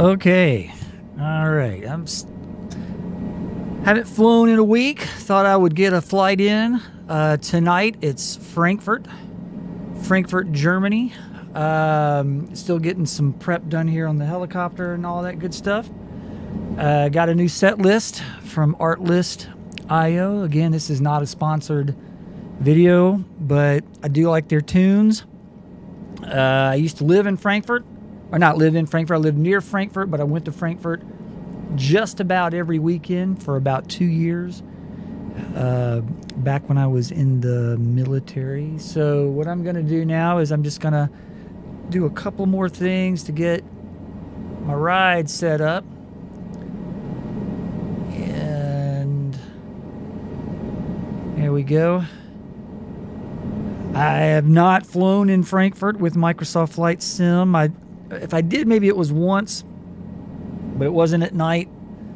Okay. All right. Haven't flown in a week. Thought I would get a flight in. Tonight it's Frankfurt, Germany. Still getting some prep done here on the helicopter and all that good stuff. Got a new set list from Artlist IO. Again, this is not a sponsored video, but I do like their tunes. I used to live in Frankfurt, or not live in Frankfurt. I lived near Frankfurt, but I went to Frankfurt just about every weekend for about 2 years, back when I was in the military. So what I'm going to do now is I'm just going to do a couple more things to get my ride set up. And there we go. I have not flown in Frankfurt with Microsoft Flight Sim. If I did, maybe it was once, but it wasn't at night.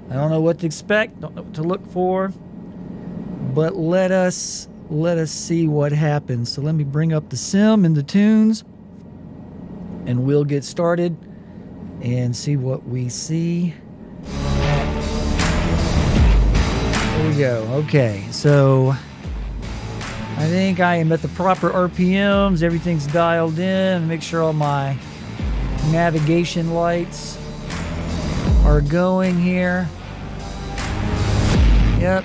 I don't know what to expect, don't know what to look for, but let us see what happens. So let me bring up the sim and the tunes, and we'll get started and see what we see. There we go. Okay, so I think I am at the proper RPMs. Everything's dialed in. Make sure all my navigation lights are going here. Yep,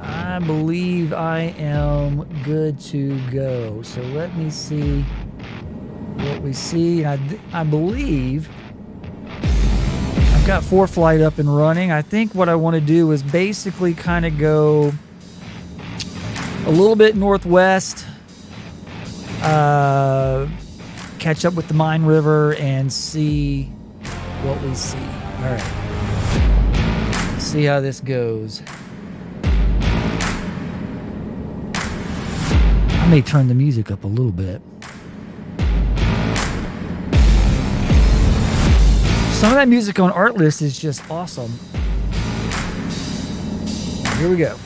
I believe I am good to go. So let me see what we see. I believe I've got ForeFlight up and running. I think what I want to do is basically kind of go a little bit northwest, catch up with the Main River and see what we see. All right, let's see how this goes. I may turn the music up a little bit. Some of that music on Artlist is just awesome. Here we go.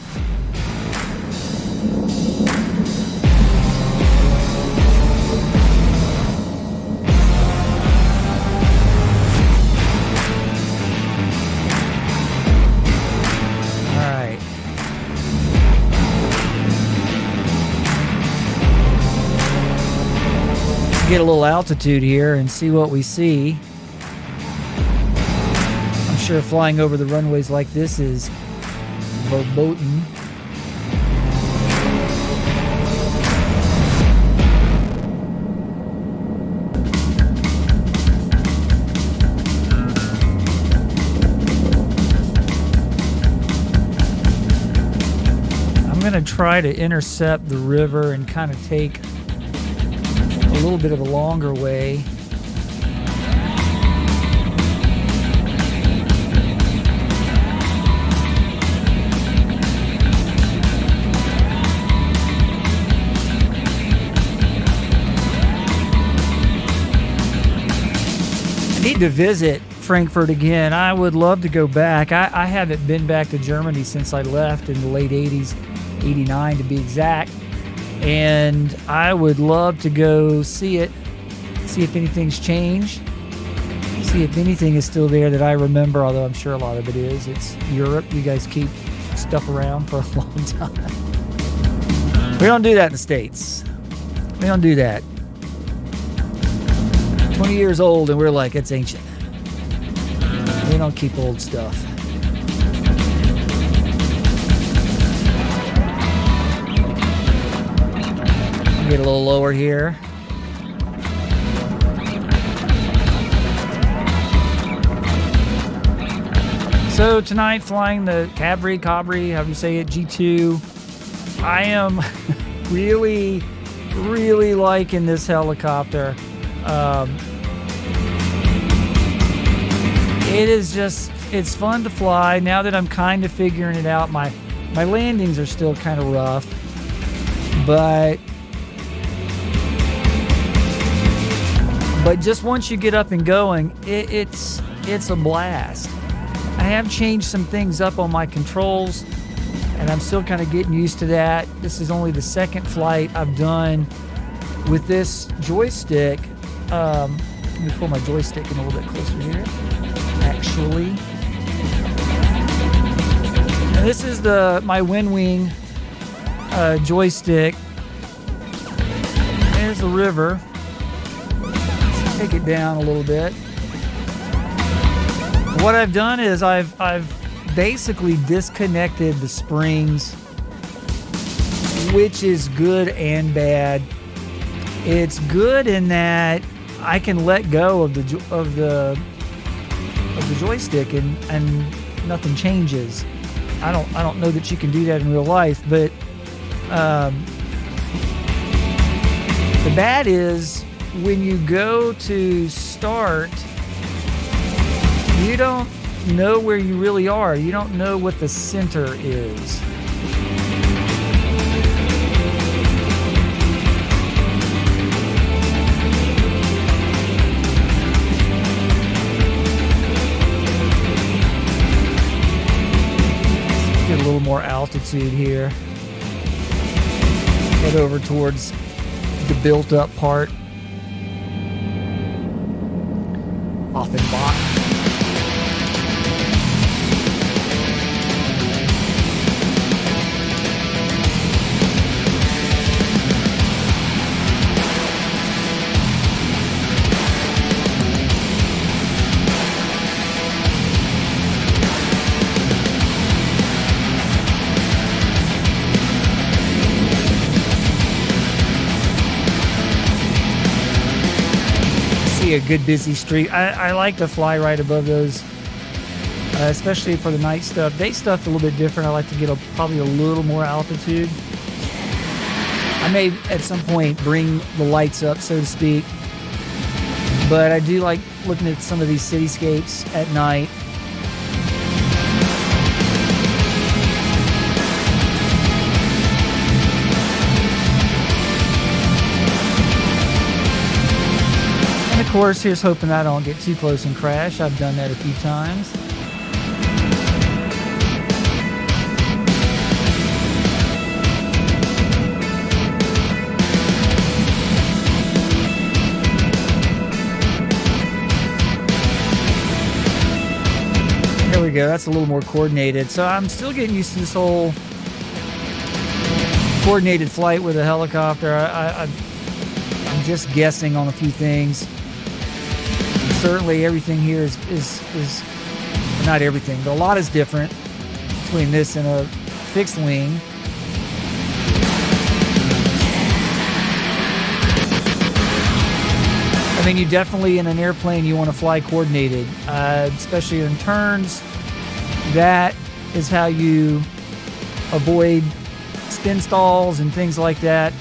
Get a little altitude here and see what we see. I'm sure flying over the runways like this is verboten. I'm going to try to intercept the river and kind of take a little bit of a longer way. I need to visit Frankfurt again. I would love to go back. I haven't been back to Germany since I left in the late 80s, 89 to be exact. And I would love to go see it, see if anything's changed, see if anything is still there that I remember, although I'm sure a lot of it is. It's Europe. You guys keep stuff around for a long time. We don't do that in the States. We don't do that. 20 years old and we're like, it's ancient. We don't keep old stuff. Get a little lower here. So tonight, flying the Cabri, however you say it, G2. I am really liking this helicopter. It's fun to fly. Now that I'm kind of figuring it out, my landings are still kind of rough, but just once you get up and going, it's a blast. I have changed some things up on my controls, and I'm still kind of getting used to that. This is only the second flight I've done with this joystick. Let me pull my joystick in a little bit closer here. actually. And this is my WinWing joystick. There's the river. Let's take it down a little bit. What I've done is I've basically disconnected the springs, which is good and bad. It's good in that I can let go of the joystick and nothing changes. I don't know that you can do that in real life, but the bad is when you go to start, you don't know where you really are. You don't know what the center is. Get a little more altitude here. Head over towards the built up part. Offenbach. A good busy street. I like to fly right above those, especially for the night stuff. Day stuff's a little bit different. I like to get probably a little more altitude. I may at some point bring the lights up, so to speak, but I do like looking at some of these cityscapes at night. Of course, here's hoping I don't get too close and crash. I've done that a few times. There we go. That's a little more coordinated. So I'm still getting used to this whole coordinated flight with a helicopter. I'm just guessing on a few things. Certainly everything here is not everything, but a lot is different between this and a fixed wing. I mean, you definitely in an airplane you want to fly coordinated, especially in turns. That is how you avoid spin stalls and things like that.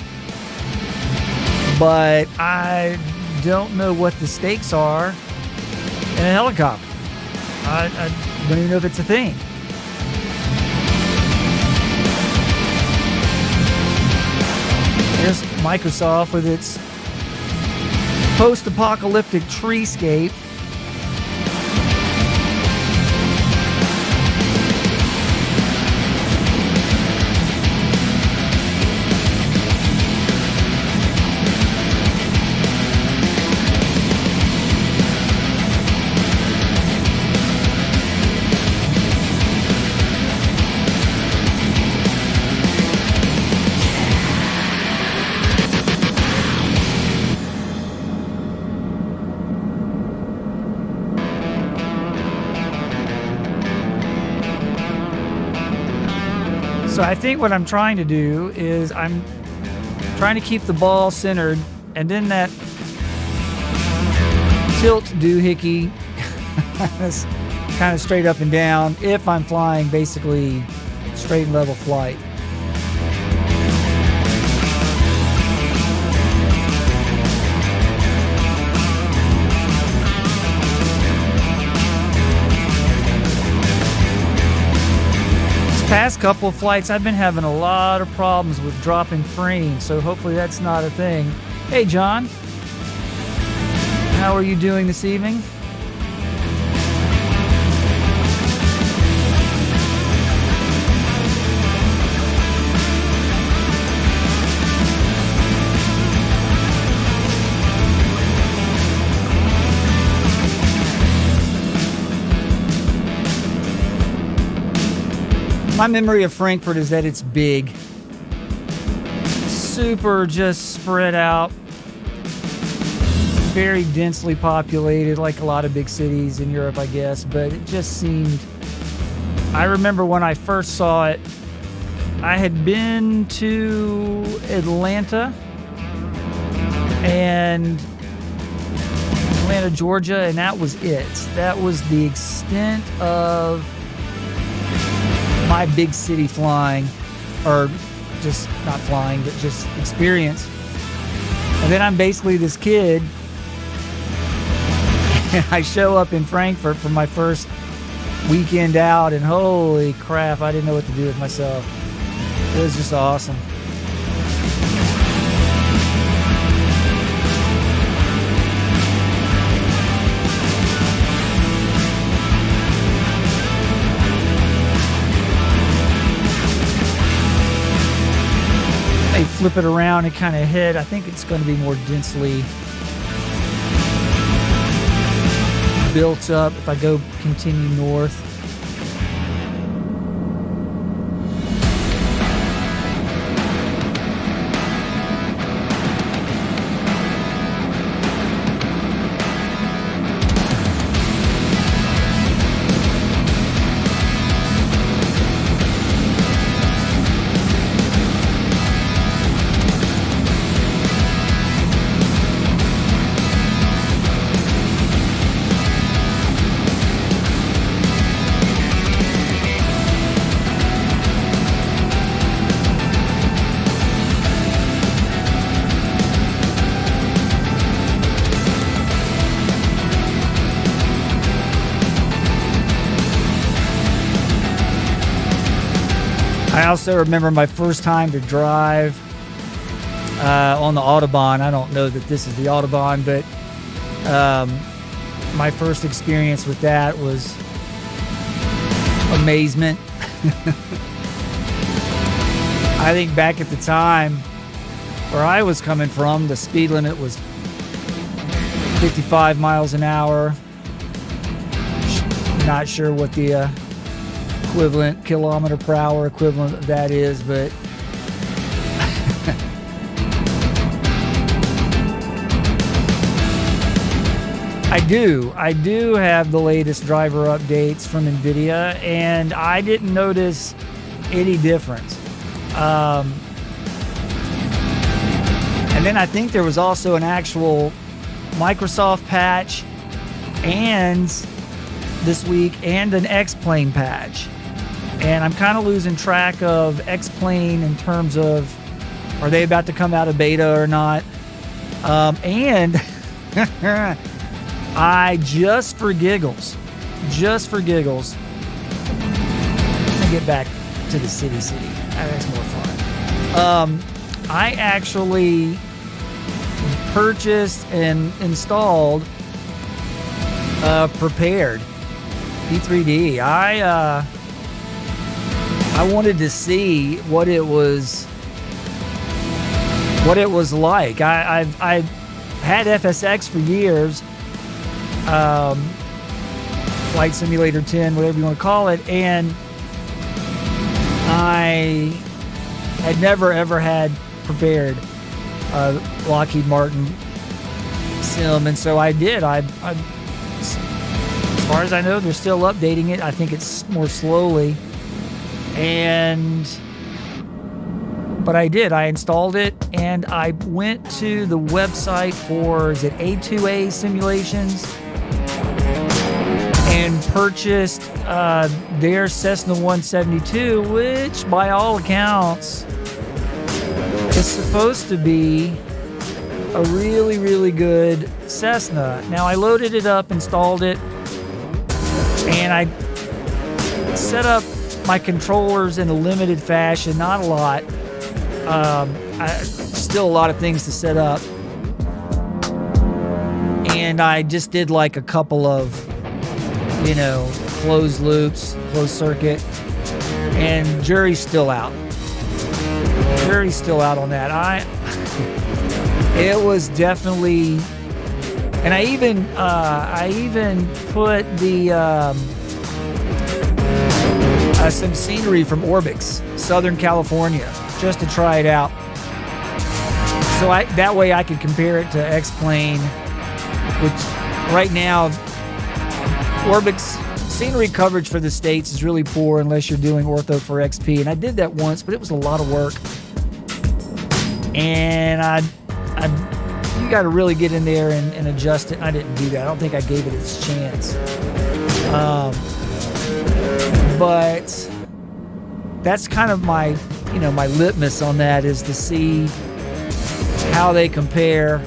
But I don't know what the stakes are in a helicopter. I don't even know if it's a thing. Here's Microsoft with its post-apocalyptic treescape. So I think what I'm trying to do is I'm trying to keep the ball centered, and then that tilt doohickey is kind of straight up and down if I'm flying basically straight and level flight. Past couple of flights I've been having a lot of problems with dropping frames, so hopefully that's not a thing. Hey John, how are you doing this evening? My memory of Frankfurt is that it's big, super just spread out, very densely populated, like a lot of big cities in Europe, I guess. But it just seemed, I remember when I first saw it, I had been to Atlanta, Georgia, and that was it. That was the extent of my big city flying, or just not flying, but just experience. And then I'm basically this kid, and I show up in Frankfurt for my first weekend out, and holy crap, I didn't know what to do with myself. It was just awesome. They flip it around and kind of hit. I think it's going to be more densely built up if I go continue north. I also remember my first time to drive on the Autobahn. I don't know that this is the Autobahn, but my first experience with that was amazement. I think back at the time where I was coming from, the speed limit was 55 miles an hour. Not sure what the equivalent kilometer per hour equivalent of that is, but I do have the latest driver updates from NVIDIA, and I didn't notice any difference. And then I think there was also an actual Microsoft patch and this week, and an X-Plane patch. And I'm kind of losing track of X-Plane in terms of, are they about to come out of beta or not? And I just for giggles, let me get back to the city. That's more fun. I actually purchased and installed Prepared P3D. I wanted to see what it was like. I've had FSX for years, Flight Simulator 10, whatever you want to call it, and I had never ever had Prepared Lockheed Martin sim, and so I did. I as far as I know, they're still updating it. I think it's more slowly. But I did. I installed it, and I went to the website for, is it A2A Simulations, and purchased their Cessna 172, which by all accounts is supposed to be a really, really good Cessna. Now, I loaded it up, installed it, and I set up my controllers in a limited fashion, not a lot. Still a lot of things to set up. And I just did like a couple of, closed loops, closed circuit. And jury's still out. Jury's still out on that. It was definitely, and I even put the some scenery from Orbix, Southern California, just to try it out. So that way I could compare it to X-Plane, which right now, Orbix scenery coverage for the States is really poor unless you're doing ortho for XP. And I did that once, but it was a lot of work. And you got to really get in there and adjust it. And I didn't do that. I don't think I gave it its chance. But that's kind of my litmus on that, is to see how they compare.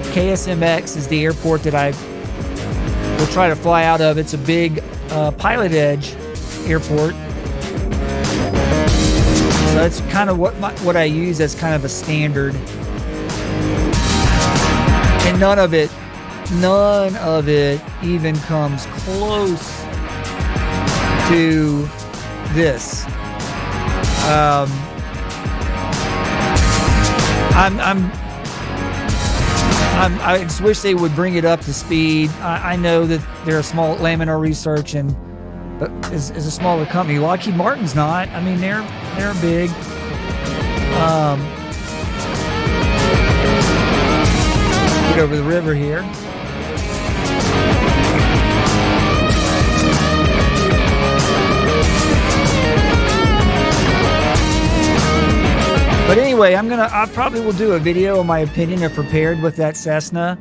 KSMX is the airport that I will try to fly out of. It's a big pilot edge airport. So that's kind of what I use as kind of a standard. And none of it even comes close to this. I just wish they would bring it up to speed. I know that they're a small Laminar Research but is a smaller company. Lockheed Martin's not. I mean, they're big. Get over the river here. But anyway, I probably will do a video of my opinion of Prepared with that Cessna.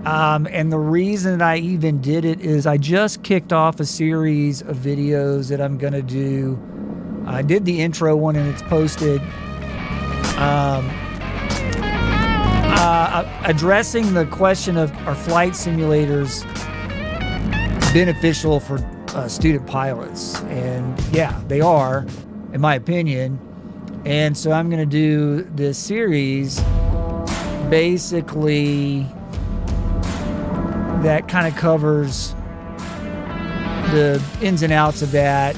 And the reason I even did it is I just kicked off a series of videos that I'm going to do. I did the intro one and it's posted. Addressing the question of, are flight simulators beneficial for student pilots? And yeah, they are, in my opinion. And so I'm going to do this series basically that kind of covers the ins and outs of that.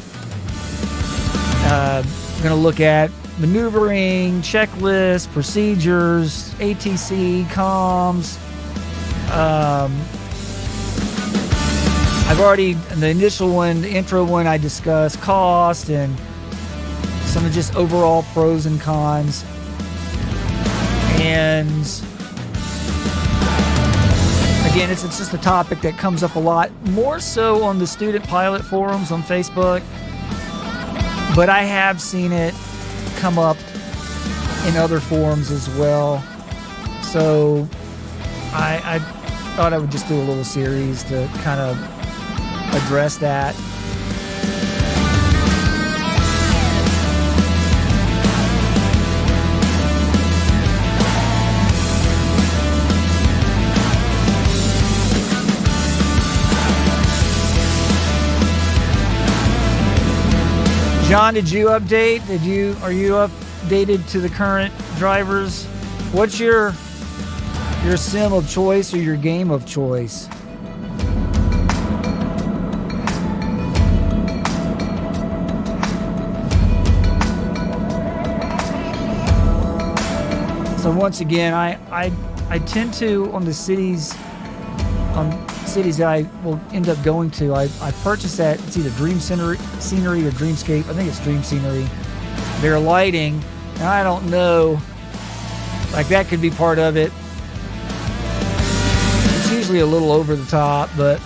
I'm going to look at maneuvering, checklist, procedures, ATC, comms. I've already, in the initial one, the intro one, I discussed cost and some of just overall pros and cons. And again, it's just a topic that comes up a lot, more so on the student pilot forums on Facebook. But I have seen it come up in other forums as well. So I thought I would just do a little series to kind of address that. John, did you update? Are you updated to the current drivers? What's your sim of choice or your game of choice? So once again, I tend to, on the cities that I will end up going to, I purchase that. It's either Dream Scenery or Dreamscape. I think it's Dream Scenery. Their lighting, and I don't know, like that could be part of it. It's usually a little over the top, but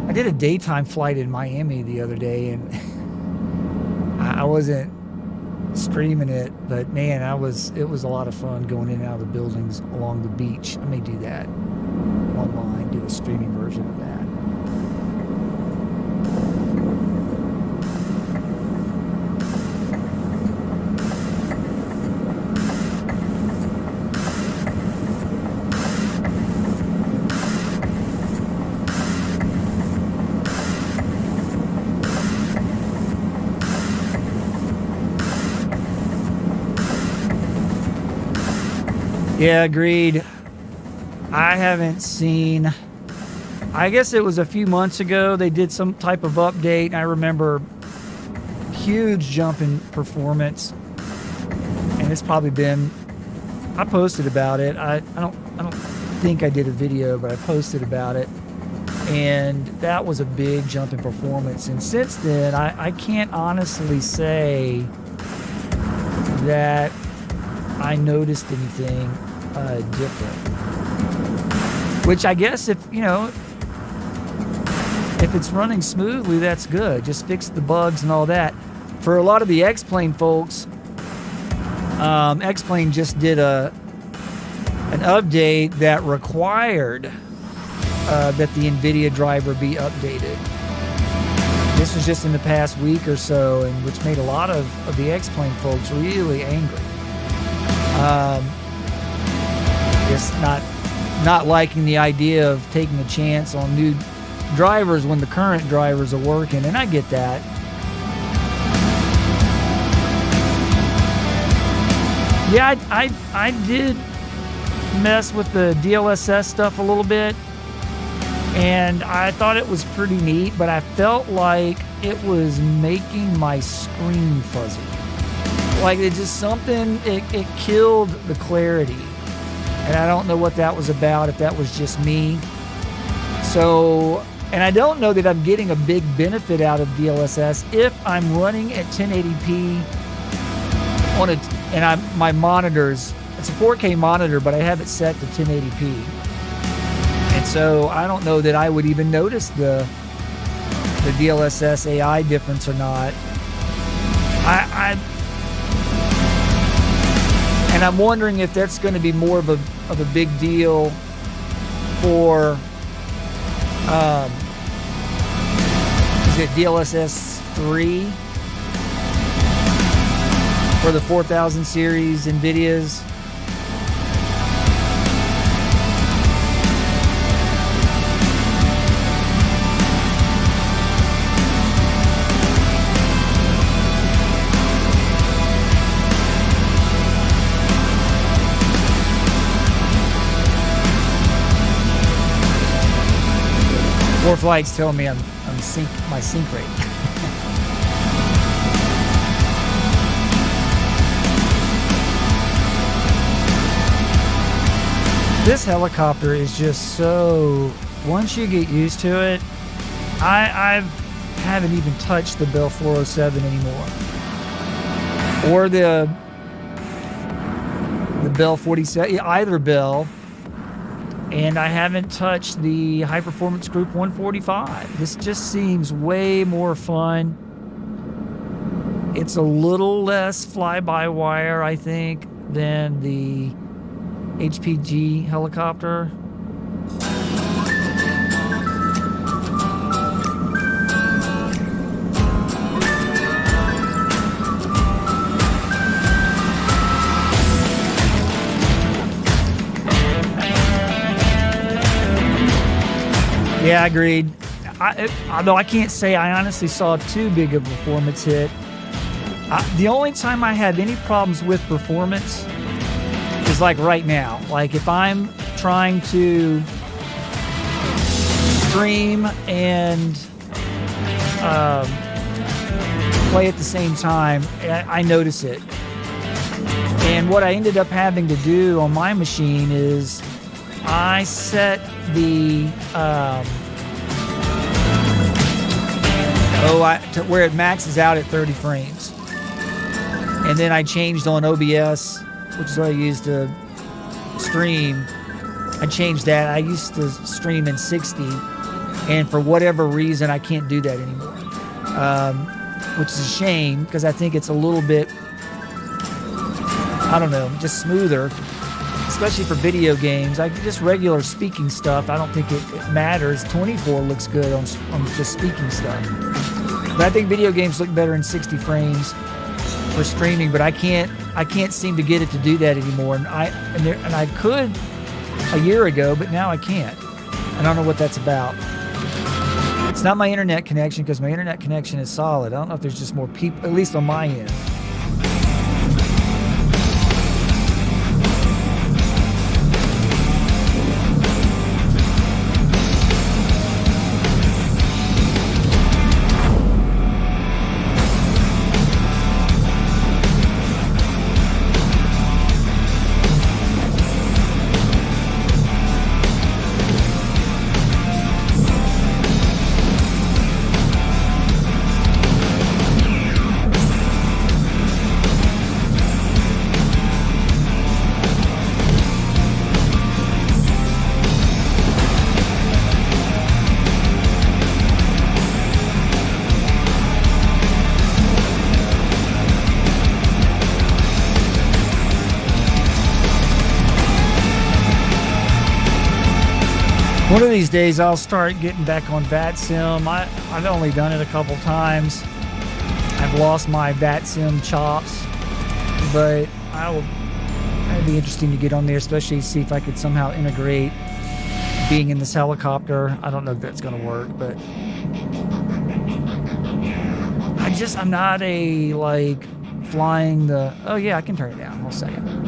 I did a daytime flight in Miami the other day, and I wasn't streaming it, but man, it was a lot of fun going in and out of the buildings along the beach. I may do that online, do a streaming version of that. Yeah, agreed. I haven't seen, I guess it was a few months ago, they did some type of update. I remember huge jump in performance, and it's probably been, I posted about it. I don't think I did a video, but I posted about it, and that was a big jump in performance. And since then, I can't honestly say that I noticed anything different. Which I guess if it's running smoothly, that's good. Just fix the bugs and all that. For a lot of the X-Plane folks, X-Plane just did an update that required that the NVIDIA driver be updated. This was just in the past week or so, and which made a lot of the X-Plane folks really angry. Just not liking the idea of taking a chance on new drivers when the current drivers are working, and I get that. Yeah, I did mess with the DLSS stuff a little bit, and I thought it was pretty neat, but I felt like it was making my screen fuzzy. Like it just something, it killed the clarity. And I don't know what that was about, if that was just me. So, and I don't know that I'm getting a big benefit out of DLSS if I'm running at 1080p on it, and my monitors, it's a 4K monitor, but I have it set to 1080p. And so I don't know that I would even notice the DLSS AI difference or not. And I'm wondering if that's going to be more of a big deal for, is it DLSS 3 for the 4000 series NVIDIAs? Four flights tell me I'm my sync rate. This helicopter is just so, once you get used to it, I haven't even touched the Bell 407 anymore. Or the Bell 47, either Bell. And I haven't touched the High Performance Group 145. This just seems way more fun. It's a little less fly-by-wire, I think, than the HPG helicopter. Yeah, agreed. Although I can't say I honestly saw too big of a performance hit. The only time I have any problems with performance is like right now. Like if I'm trying to stream and play at the same time, I notice it. And what I ended up having to do on my machine is I set the to where it maxes out at 30 frames, and then I changed on OBS, which is what I use to stream. I changed that. I used to stream in 60, and for whatever reason I can't do that anymore, which is a shame because I think it's a little bit, I don't know, just smoother. Especially for video games. Like just regular speaking stuff, I don't think it matters. 24 looks good on just speaking stuff. But I think video games look better in 60 frames for streaming, but I can't seem to get it to do that anymore. And I could a year ago, but now I can't. I don't know what that's about. It's not my internet connection, because my internet connection is solid. I don't know if there's just more people, at least on my end. One of these days I'll start getting back on VATSIM. I've only done it a couple times. I've lost my VATSIM chops, but it'd be interesting to get on there, especially see if I could somehow integrate being in this helicopter. I don't know if that's going to work, but I'm not a, like, flying the... Oh, yeah, I can turn it down. Hold a second.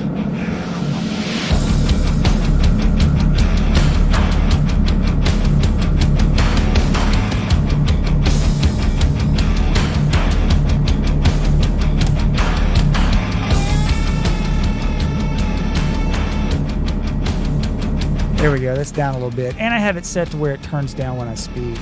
There we go, that's down a little bit. And I have it set to where it turns down when I speed.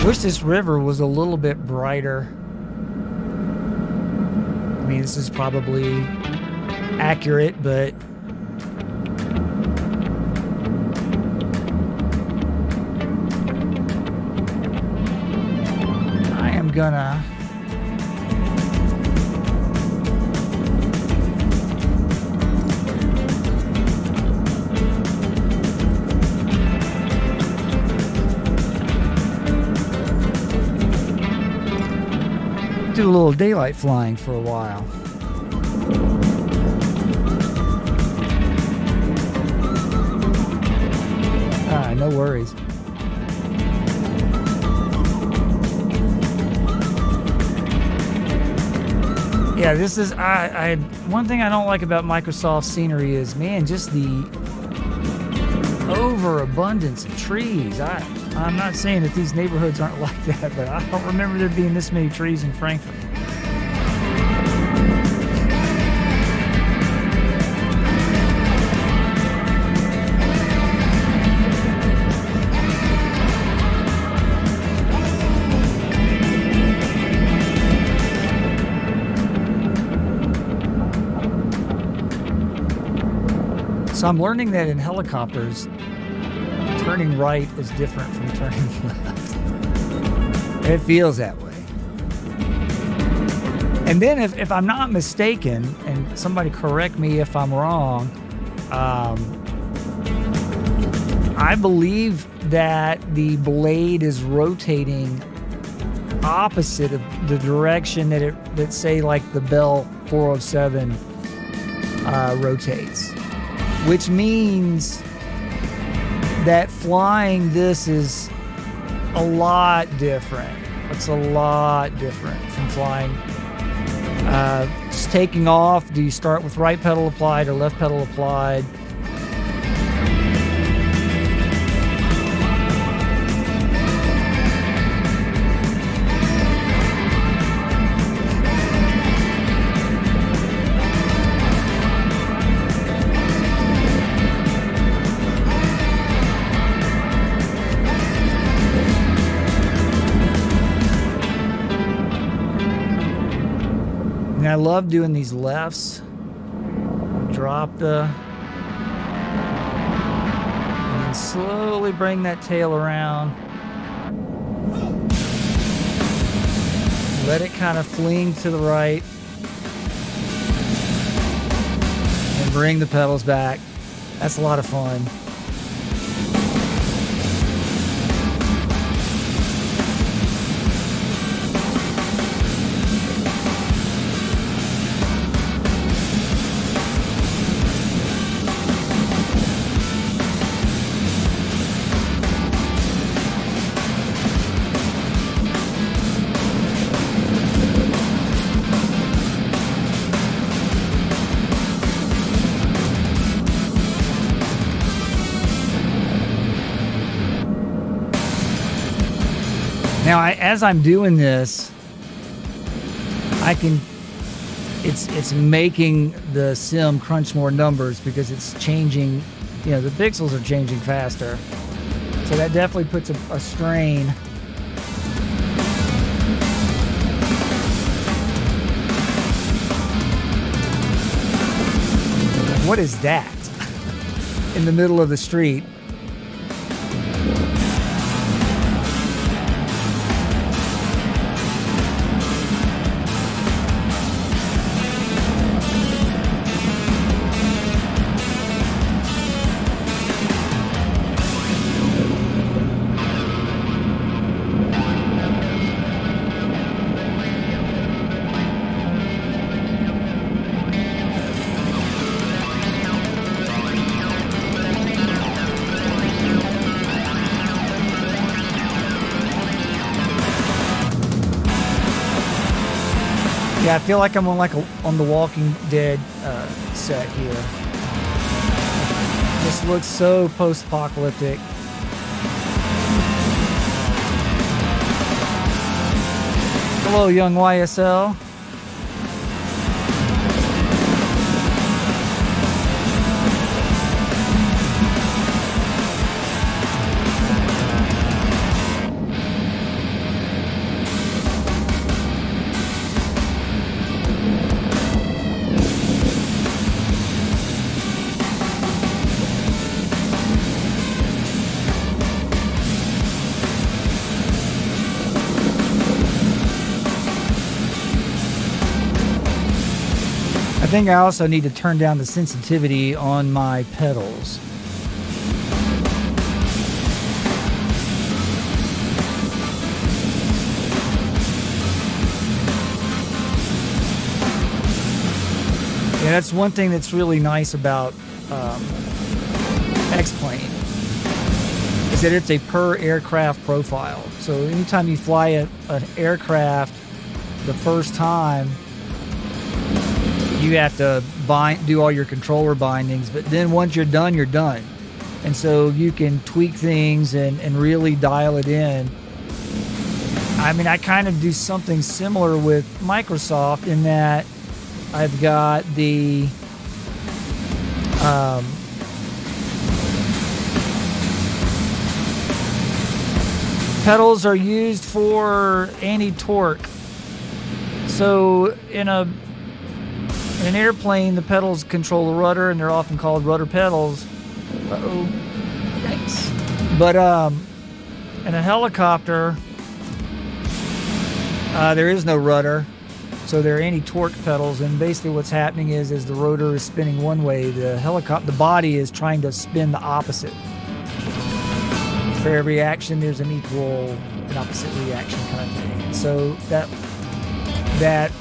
Wish this river was a little bit brighter. I mean, this is probably accurate, but I am gonna do a little daylight flying for a while. No worries. Yeah, this is one thing I don't like about Microsoft scenery is, man, just the overabundance of trees. I'm not saying that these neighborhoods aren't like that, but I don't remember there being this many trees in Frankfurt. So I'm learning that in helicopters, turning right is different from turning left. It feels that way. And then if I'm not mistaken, and somebody correct me if I'm wrong, I believe that the blade is rotating opposite of the direction that say like the Bell 407 rotates, which means that flying this is a lot different. It's a lot different from flying. Just taking off, do you start with right pedal applied or left pedal applied? And I love doing these lefts. Drop and then slowly bring that tail around. Let it kind of fling to the right. And bring the pedals back. That's a lot of fun. Now, as I'm doing this, it's making the sim crunch more numbers because it's changing, the pixels are changing faster. So that definitely puts a strain. What is that in the middle of the street? Yeah, I feel like I'm on the Walking Dead set here. This looks so post-apocalyptic. Hello, young YSL. I think I also need to turn down the sensitivity on my pedals. Yeah, that's one thing that's really nice about X-Plane is that it's a per aircraft profile. So anytime you fly an aircraft the first time, you have to do all your controller bindings, but then once you're done, you're done. And so you can tweak things and really dial it in. I mean, I kind of do something similar with Microsoft in that I've got the pedals are used for anti-torque. So in an airplane, the pedals control the rudder, and they're often called rudder pedals. Uh-oh. Yikes. But in a helicopter, there is no rudder, so they're anti-torque pedals. And basically what's happening is as the rotor is spinning one way, the body is trying to spin the opposite. For every action, there's an equal and opposite reaction kind of thing. And so that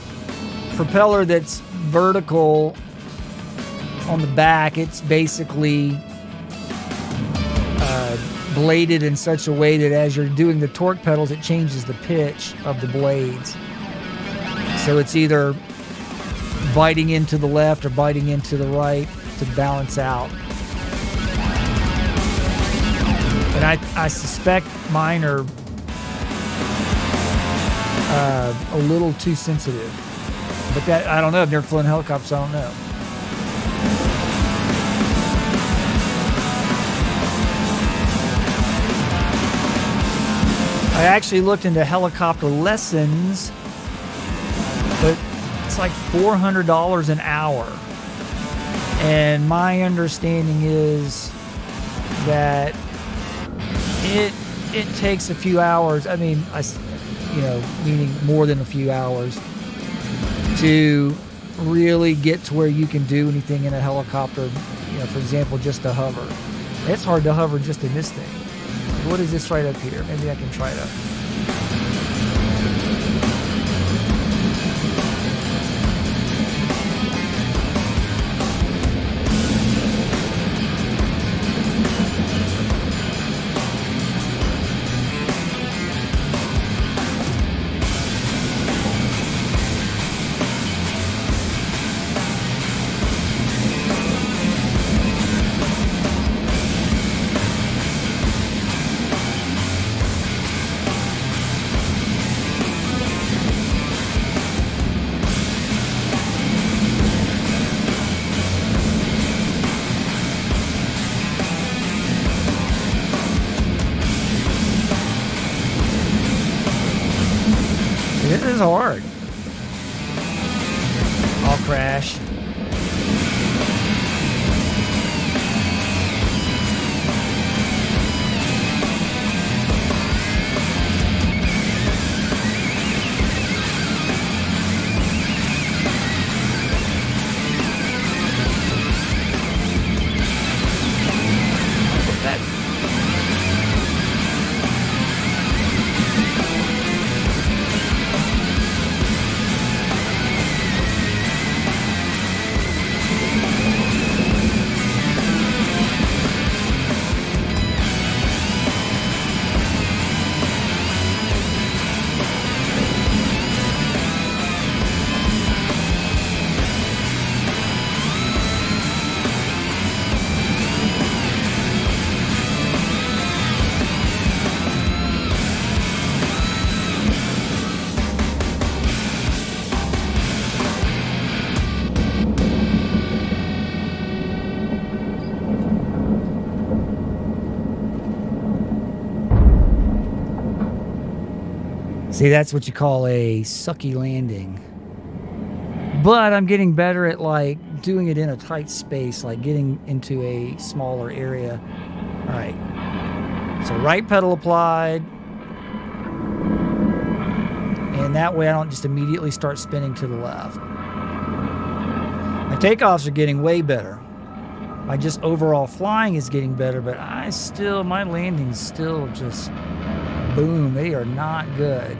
propeller that's vertical on the back, it's basically bladed in such a way that as you're doing the torque pedals, it changes the pitch of the blades. So it's either biting into the left or biting into the right to balance out. And I suspect mine are a little too sensitive. But that, I don't know. I've never flown helicopters, I don't know. I actually looked into helicopter lessons, but it's like $400 an hour. And my understanding is that it takes a few hours. I mean, meaning more than a few hours to really get to where you can do anything in a helicopter. For example, just to hover. It's hard to hover just in this thing. What is this right up here? Maybe I can try to. is hard. I'll crash. See, that's what you call a sucky landing. But I'm getting better at like doing it in a tight space, like getting into a smaller area. All right. So right pedal applied. And that way I don't just immediately start spinning to the left. My takeoffs are getting way better. My just overall flying is getting better, but my landings still just, boom, they are not good.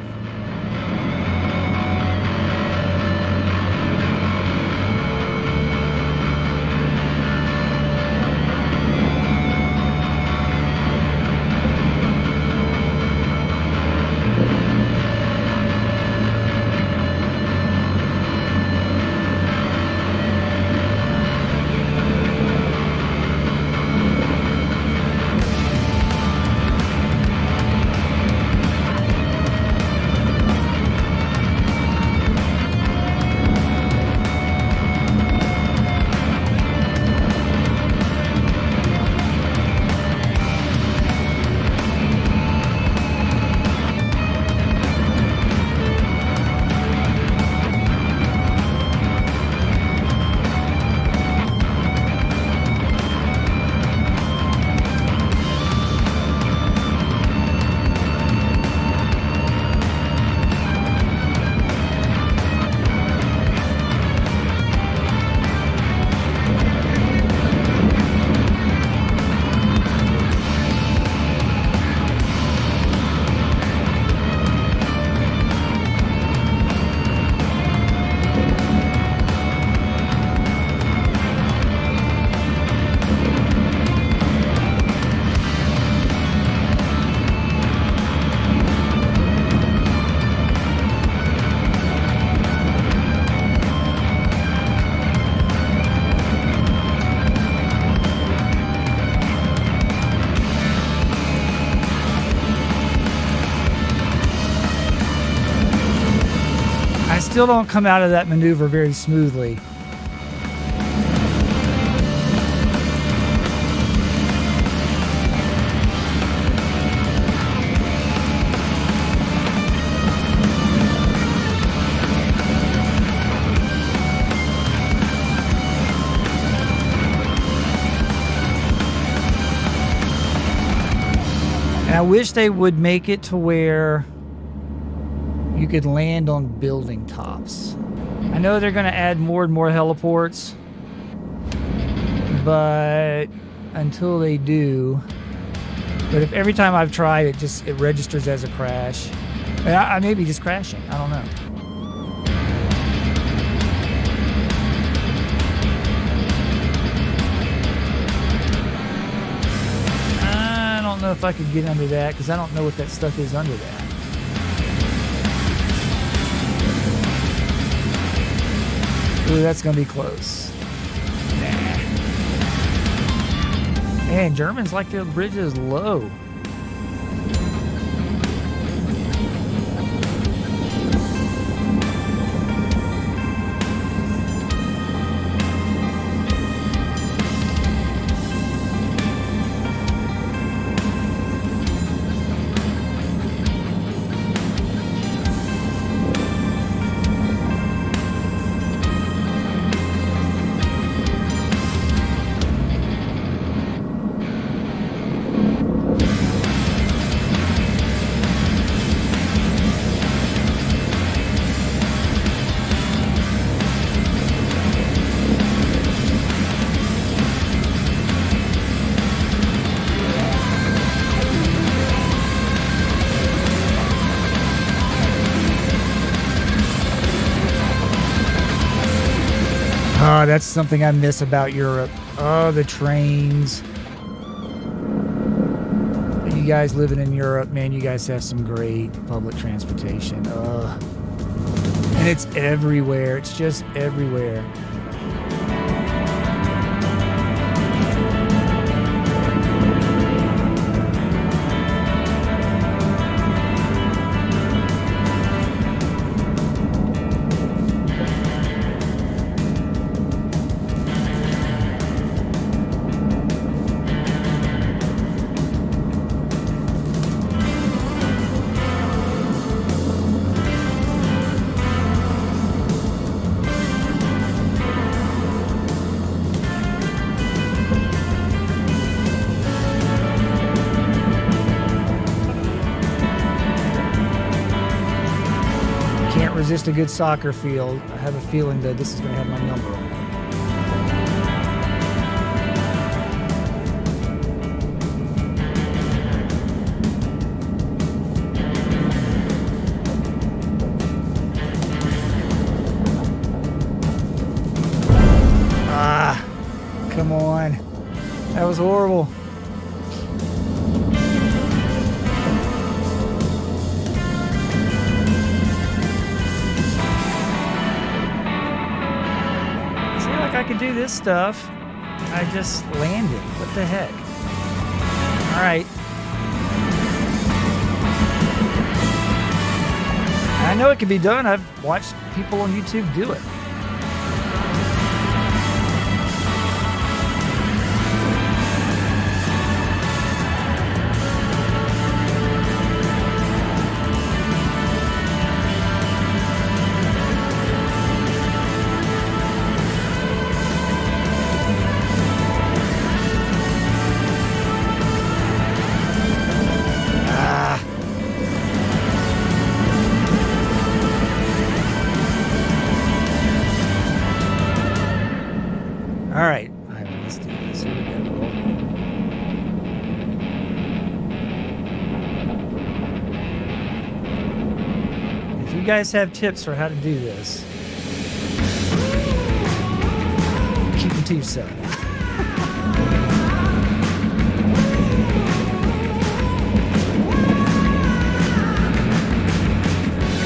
Still don't come out of that maneuver very smoothly. And I wish they would make it to where you could land on building tops. I know they're going to add more and more heliports, but until they do, but if every time I've tried it registers as a crash. And I may be just crashing, I don't know. I don't know if I could get under that because I don't know what that stuff is under that. Ooh, that's gonna be close. Nah. Man, Germans like their bridges low. Oh, that's something I miss about Europe. Oh, the trains. You guys living in Europe, man, you guys have some great public transportation. And it's everywhere. It's just everywhere. Resist a good soccer field. I have a feeling that this is going to have my number on it. Ah, come on. That was horrible. I could do this stuff. I just landed. What the heck? All right. I know it can be done. I've watched people on YouTube do it. All right, let's do this. Here we go. If you guys have tips for how to do this, keep them to yourself.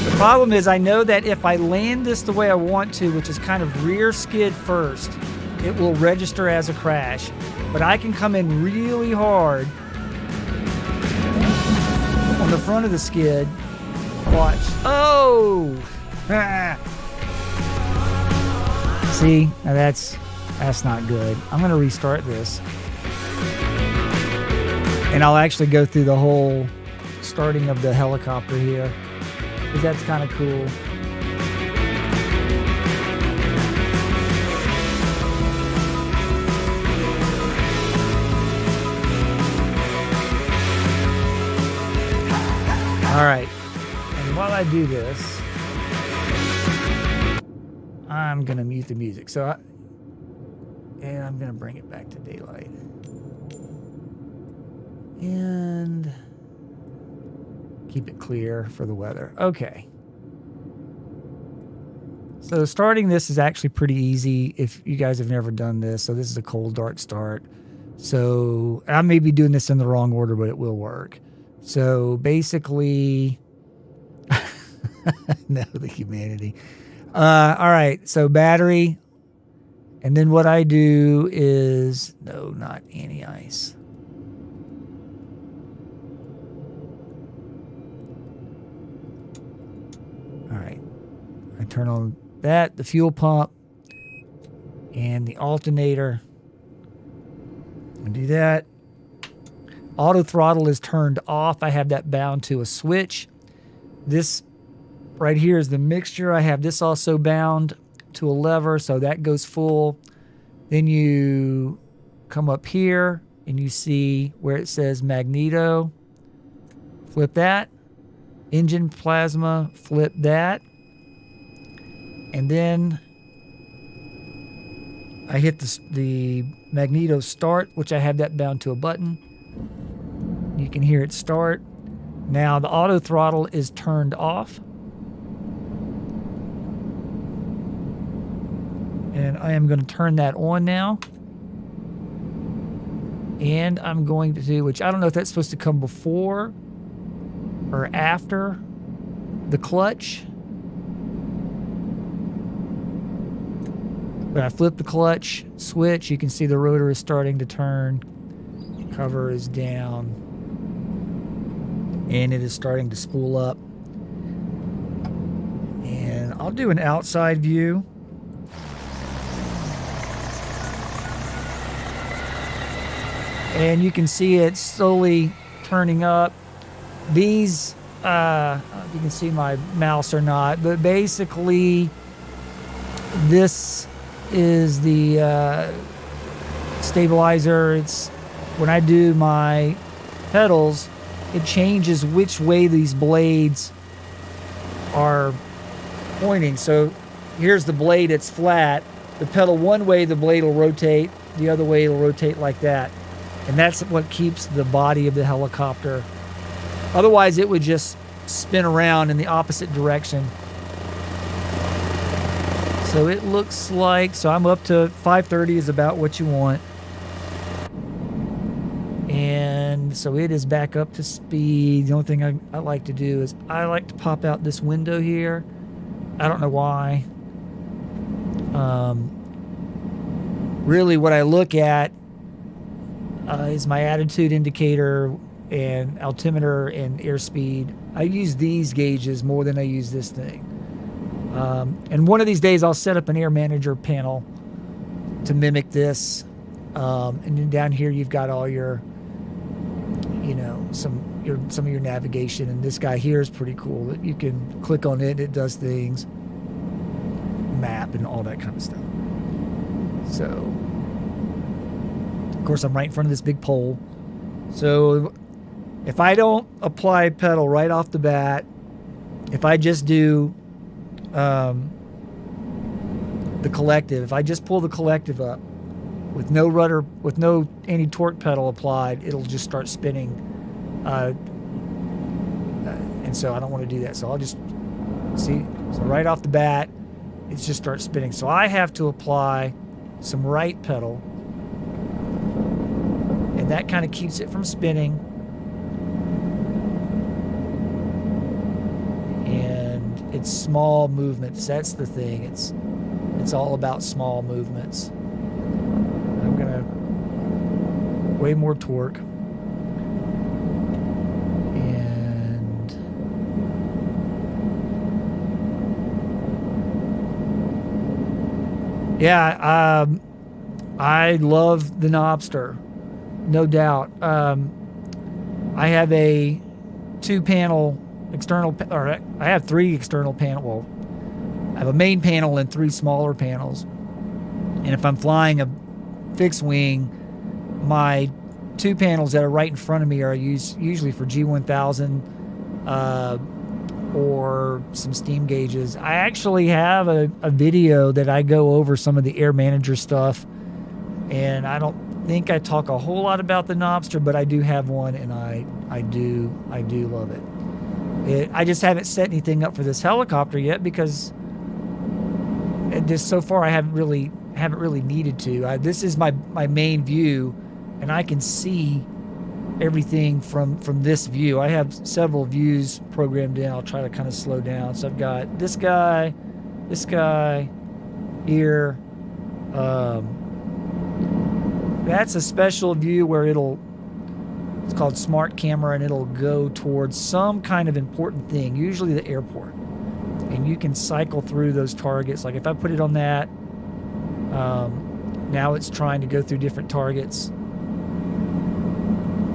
The problem is I know that if I land this the way I want to, which is kind of rear skid first, it will register as a crash. But I can come in really hard on the front of the skid. Watch. Oh! See? Now that's not good. I'm going to restart this. And I'll actually go through the whole starting of the helicopter here, because that's kind of cool. All right, and while I do this, I'm going to mute the music. And I'm going to bring it back to daylight. And keep it clear for the weather. Okay. So starting this is actually pretty easy if you guys have never done this. So this is a cold dart start. So I may be doing this in the wrong order, but it will work. So basically, no, the humanity. All right, so battery. And then what I do is, no, not anti-ice. All right, I turn on that, the fuel pump, and the alternator. And do that. Auto throttle is turned off. I have that bound to a switch. This right here is the mixture. I have this also bound to a lever, so that goes full. Then you come up here and you see where it says magneto. Flip that. Engine plasma, flip that. And then I hit the magneto start, which I have that bound to a button. You can hear it start. Now the auto throttle is turned off. And I am going to turn that on now. And I'm going to do, which I don't know if that's supposed to come before or after the clutch. When I flip the clutch switch, you can see the rotor is starting to turn. Cover is down. And it is starting to spool up. And I'll do an outside view. And you can see it slowly turning up. These, I don't know if you can see my mouse or not, but basically this is the stabilizer. It's when I do my pedals, it changes which way these blades are pointing. So here's the blade, it's flat. The pedal one way, the blade will rotate. The other way, it'll rotate like that. And that's what keeps the body of the helicopter. Otherwise, it would just spin around in the opposite direction. So it looks like, so I'm up to 530 is about what you want. And so it is back up to speed. The only thing I like to do is I like to pop out this window here. I don't know why. Really what I look at is my attitude indicator and altimeter and airspeed. I use these gauges more than I use this thing. And one of these days I'll set up an air manager panel to mimic this. And then down here you've got all your, you know, some of your navigation. And this guy here is pretty cool. That you can click on it and it does things, map and all that kind of stuff. So, of course, I'm right in front of this big pole. So if I don't apply pedal right off the bat, if I just do the collective, if I just pull the collective up with no rudder, with no anti-torque pedal applied, it'll just start spinning. And so I don't want to do that. So I'll just see, so right off the bat, it just starts spinning. So I have to apply some right pedal, and that kind of keeps it from spinning. And it's small movements. That's the thing. It's all about small movements. I'm gonna way more torque. And yeah, I love the Knobster, no doubt. I have a 2-panel external, or I have 3 external panel. Well, I have a main panel and 3 smaller panels. And if I'm flying a fixed wing, my 2 panels that are right in front of me are used usually for G1000 or some steam gauges. I actually have a video that I go over some of the air manager stuff, and I don't think I talk a whole lot about the Knobster, but I do have one, and I do love it. I just haven't set anything up for this helicopter yet because just so far I haven't really needed to. This is my main view, and I can see everything from this view. I have several views programmed in. I'll try to kind of slow down. So I've got this guy here. That's a special view where it's called smart camera, and it'll go towards some kind of important thing, usually the airport. And you can cycle through those targets. Like if I put it on that, now it's trying to go through different targets.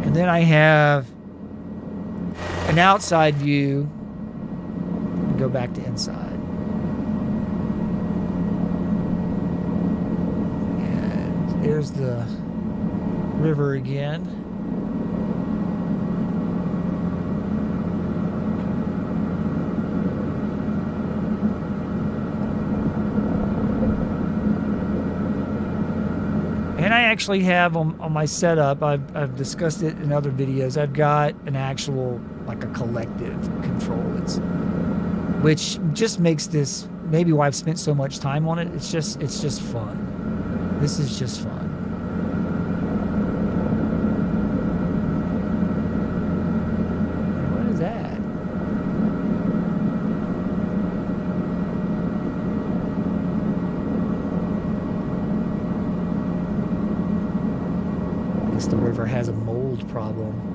And then I have an outside view. And go back to inside. And there's the river again. And I actually have on my setup, I've discussed it in other videos, I've got an actual, like a collective control, which just makes this maybe why I've spent so much time on it. It's just fun. This is just fun. What is that? I guess the river has a mold problem.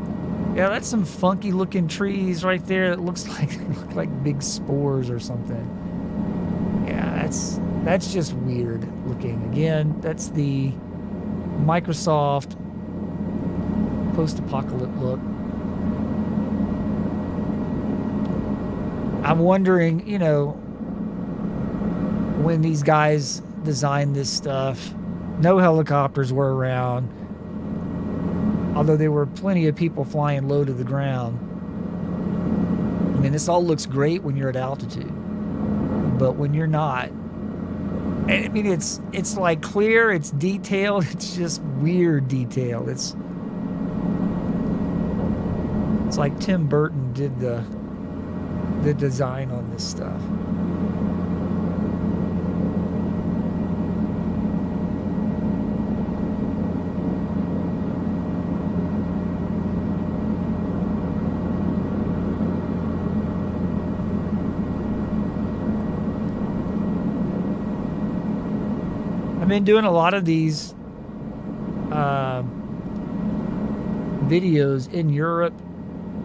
Yeah, that's some funky looking trees right there. It looks like big spores or something. Yeah, that's just weird looking. Again, that's the Microsoft post-apocalyptic look. I'm wondering, you know, when these guys designed this stuff, no helicopters were around. Although there were plenty of people flying low to the ground. I mean, this all looks great when you're at altitude. But when you're not, I mean, it's like clear, it's detailed, it's just weird detail. It's like Tim Burton did the design on this stuff. I've been doing a lot of these videos in Europe,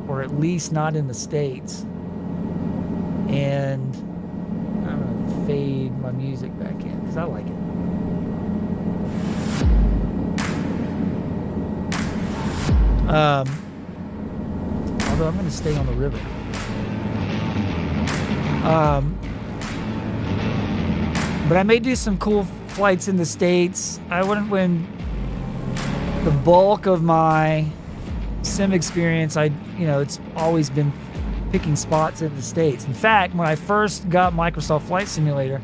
or at least not in the States. And I'm gonna fade my music back in because I like it. Although I'm gonna stay on the river. But I may do some cool flights in the States. I wouldn't win the bulk of my sim experience. It's always been picking spots in the States. In fact, when I first got Microsoft Flight Simulator,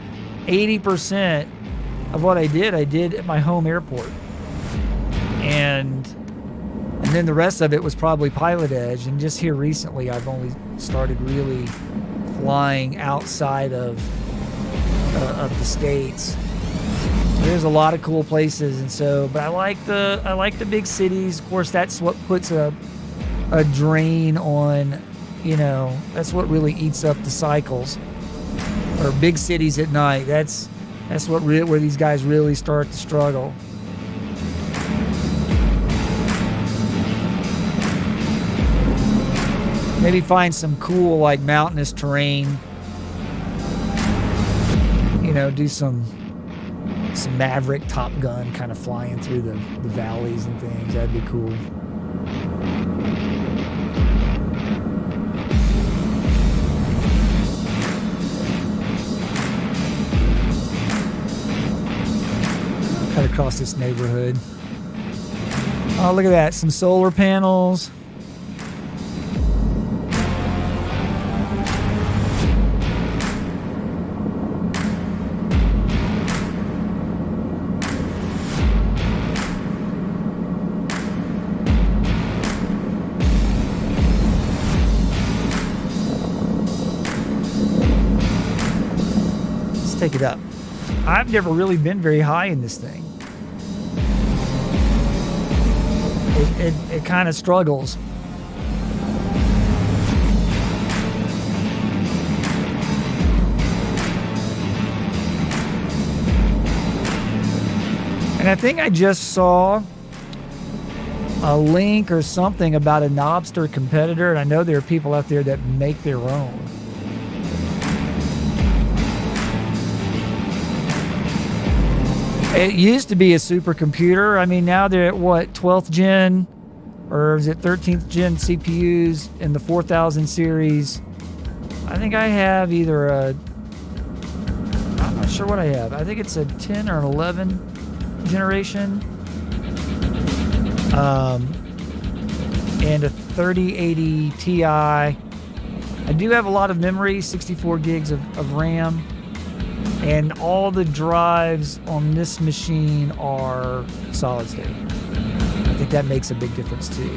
80% of what I did at my home airport. And then the rest of it was probably Pilot Edge. And just here recently, I've only started really flying outside of the States. There's a lot of cool places, and so, but I like the big cities. Of course, that's what puts a drain on, that's what really eats up the cycles. Or big cities at night. That's where these guys really start to struggle. Maybe find some cool, like, mountainous terrain. Do some Maverick Top Gun kind of flying through the valleys and things. That'd be cool. Cut across this neighborhood. Oh, look at that. Some solar panels. Take it up. I've never really been very high in this thing. It kind of struggles. And I think I just saw a link or something about a Knobster competitor, and I know there are people out there that make their own. It used to be a supercomputer. I mean, now they're at what, 12th gen, or is it 13th gen CPUs in the 4000 series? I think I have either I'm not sure what I have. I think it's a 10 or an 11 generation, and a 3080 Ti. I do have a lot of memory, 64 gigs of RAM. And all the drives on this machine are solid state. I think that makes a big difference too.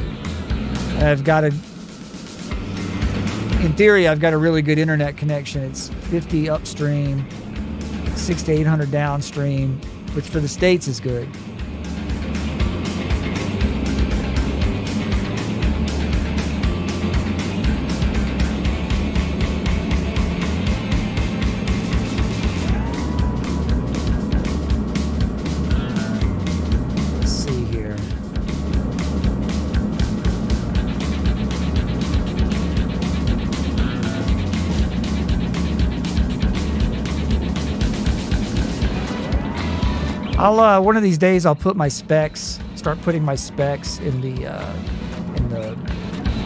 I've got in theory, I've got a really good internet connection. It's 50 upstream, 600 to 800 downstream, which for the States is good. One of these days I'll put my specs, start putting my specs in the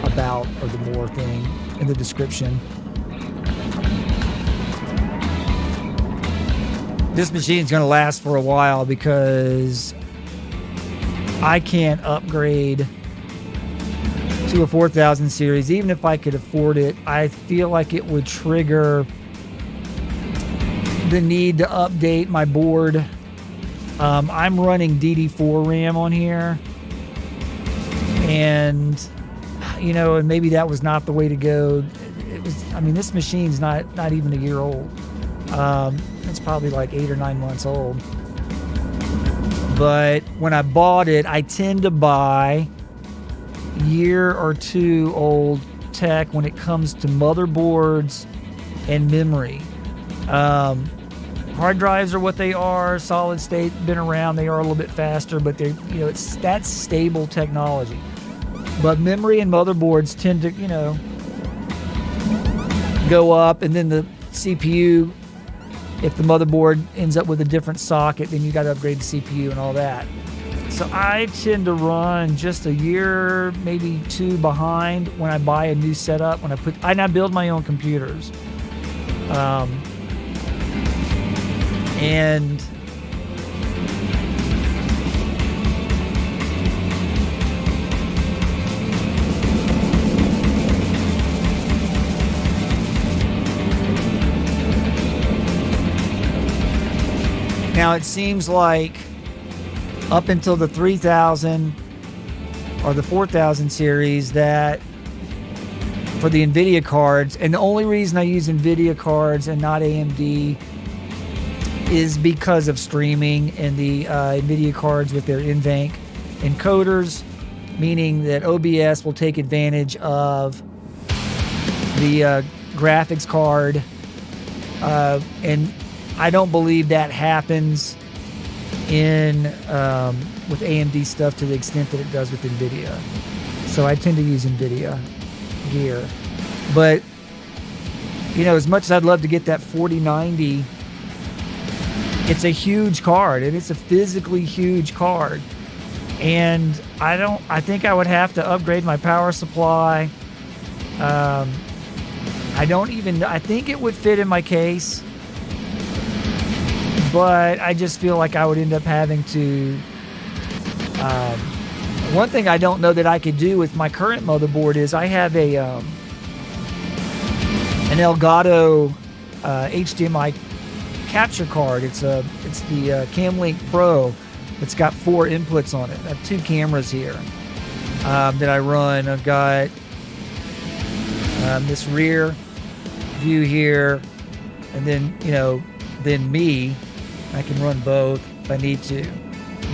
about or the more thing in the description. This machine's going to last for a while because I can't upgrade to a 4000 series. Even if I could afford it, I feel like it would trigger the need to update my board. I'm running DD4 RAM on here, and and maybe that was not the way to go. It was. I mean, this machine's not even a year old. It's probably like 8 or 9 months old. But when I bought it, I tend to buy year or two old tech when it comes to motherboards and memory. Hard drives are what they are. Solid state, been around. They are a little bit faster, but they, that's stable technology. But memory and motherboards tend to, go up, and then the CPU, if the motherboard ends up with a different socket, then you got to upgrade the CPU and all that. So I tend to run just a year, maybe 2 behind when I buy a new setup. When I build my own computers. And now it seems like up until the 3000 or the 4000 series that for the NVIDIA cards, and the only reason I use NVIDIA cards and not AMD is because of streaming and the NVIDIA cards with their NVENC encoders, meaning that OBS will take advantage of the graphics card, and I don't believe that happens in with AMD stuff to the extent that it does with NVIDIA. So I tend to use NVIDIA gear. But, as much as I'd love to get that 4090, it's a huge card, and it's a physically huge card. And I think I would have to upgrade my power supply. I think it would fit in my case, but I just feel like I would end up having to, one thing I don't know that I could do with my current motherboard is I have an Elgato HDMI capture card. It's the CamLink Pro. It's got 4 inputs on it. I have 2 cameras here that I run. I've got this rear view here, and then then me. I can run both if I need to,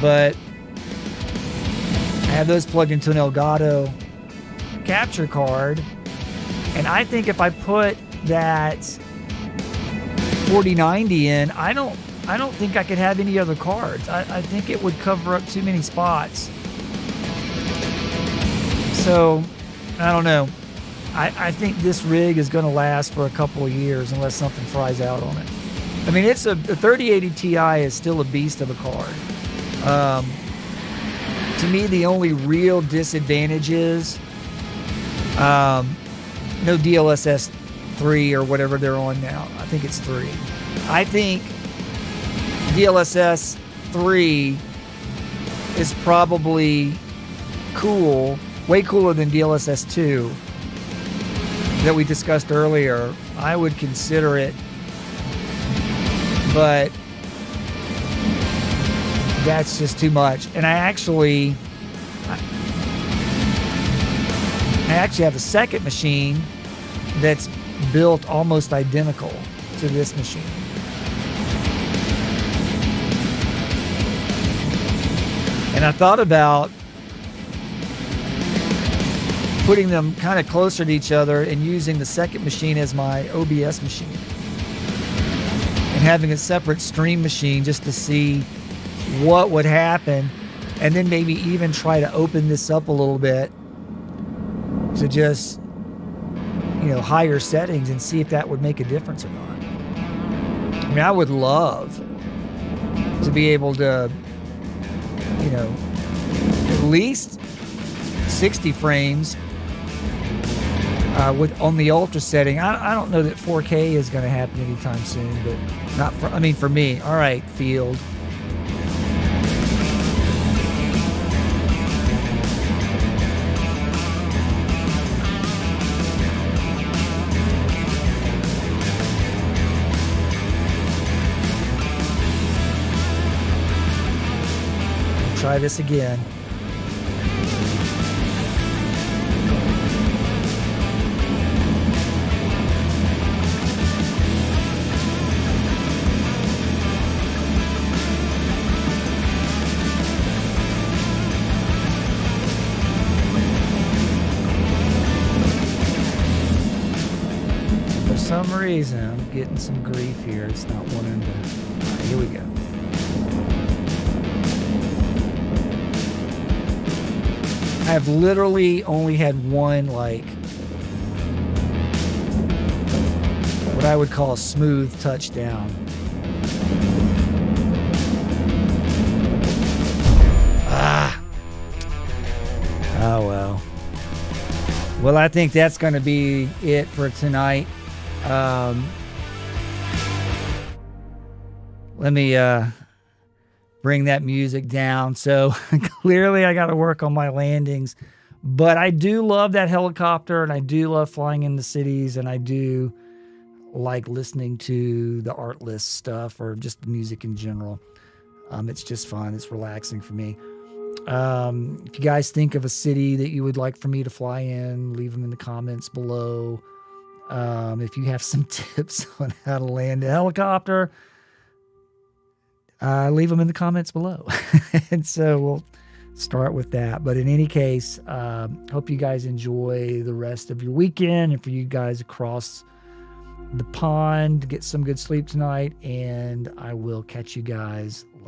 but I have those plugged into an Elgato capture card, and I think if I put that 4090 in, I don't think I could have any other cards. I think it would cover up too many spots. So I don't know. I think this rig is going to last for a couple of years unless something fries out on it. I mean, it's the 3080 Ti is still a beast of a card. To me, the only real disadvantage is no DLSS 3 or whatever they're on now. I think it's 3. I think DLSS 3 is probably cool, way cooler than DLSS 2 that we discussed earlier. I would consider it, but that's just too much. And I actually have a second machine that's built almost identical to this machine. And I thought about putting them kind of closer to each other and using the second machine as my OBS machine and having a separate stream machine just to see what would happen, and then maybe even try to open this up a little bit to just, higher settings and see if that would make a difference or not. I mean, I would love to be able to, at least 60 frames on the ultra setting. I don't know that 4K is going to happen anytime soon, but for me. All right, field. Try this again. For some reason, I'm getting some grief here. It's not wanting to. All right, here we go. I've literally only had one, what I would call a smooth touchdown. Oh well. Well, I think that's going to be it for tonight. Let me bring that music down. So clearly I got to work on my landings, but I do love that helicopter, and I do love flying into cities, and I do like listening to the Artlist stuff or just the music in general. It's just fun. It's relaxing for me. If you guys think of a city that you would like for me to fly in, leave them in the comments below. If you have some tips on how to land a helicopter, leave them in the comments below. And so we'll start with that. But in any case, hope you guys enjoy the rest of your weekend, and for you guys across the pond, get some good sleep tonight, and I will catch you guys